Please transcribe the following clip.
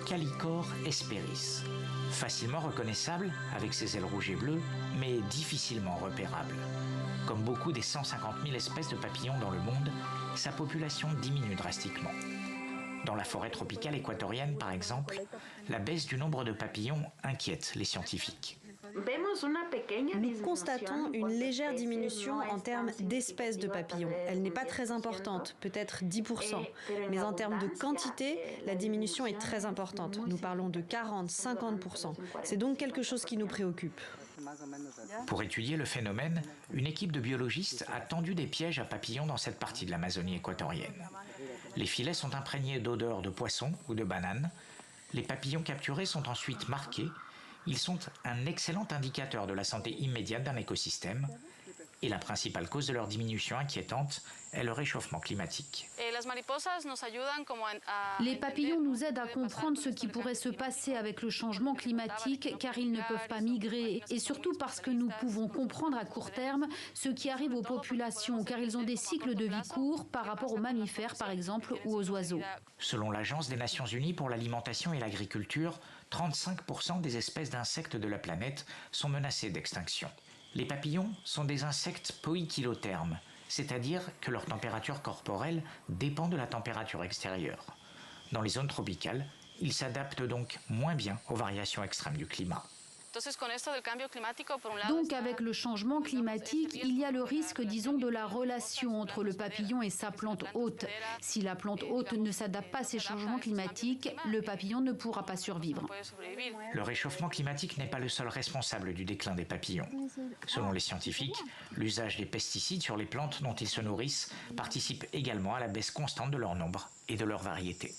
Calicor hesperis, facilement reconnaissable avec ses ailes rouges et bleues, mais difficilement repérable. Comme beaucoup des 150 000 espèces de papillons dans le monde, sa population diminue drastiquement. Dans la forêt tropicale équatorienne, par exemple, la baisse du nombre de papillons inquiète les scientifiques. Nous constatons une légère diminution en termes d'espèces de papillons. Elle n'est pas très importante, peut-être 10%. Mais en termes de quantité, la diminution est très importante. Nous parlons de 40-50%. C'est donc quelque chose qui nous préoccupe. Pour étudier le phénomène, une équipe de biologistes a tendu des pièges à papillons dans cette partie de l'Amazonie équatorienne. Les filets sont imprégnés d'odeurs de poisson ou de bananes. Les papillons capturés sont ensuite marqués. Ils sont un excellent indicateur de la santé immédiate d'un écosystème. Et la principale cause de leur diminution inquiétante est le réchauffement climatique. Les papillons nous aident à comprendre ce qui pourrait se passer avec le changement climatique, car ils ne peuvent pas migrer, et surtout parce que nous pouvons comprendre à court terme ce qui arrive aux populations, car ils ont des cycles de vie courts par rapport aux mammifères, par exemple, ou aux oiseaux. Selon l'Agence des Nations Unies pour l'alimentation et l'agriculture, 35% des espèces d'insectes de la planète sont menacées d'extinction. Les papillons sont des insectes poikilothermes, c'est-à-dire que leur température corporelle dépend de la température extérieure. Dans les zones tropicales, ils s'adaptent donc moins bien aux variations extrêmes du climat. Donc avec le changement climatique, il y a le risque, disons, de la relation entre le papillon et sa plante hôte. Si la plante hôte ne s'adapte pas à ces changements climatiques, le papillon ne pourra pas survivre. Le réchauffement climatique n'est pas le seul responsable du déclin des papillons. Selon les scientifiques, l'usage des pesticides sur les plantes dont ils se nourrissent participe également à la baisse constante de leur nombre et de leur variété.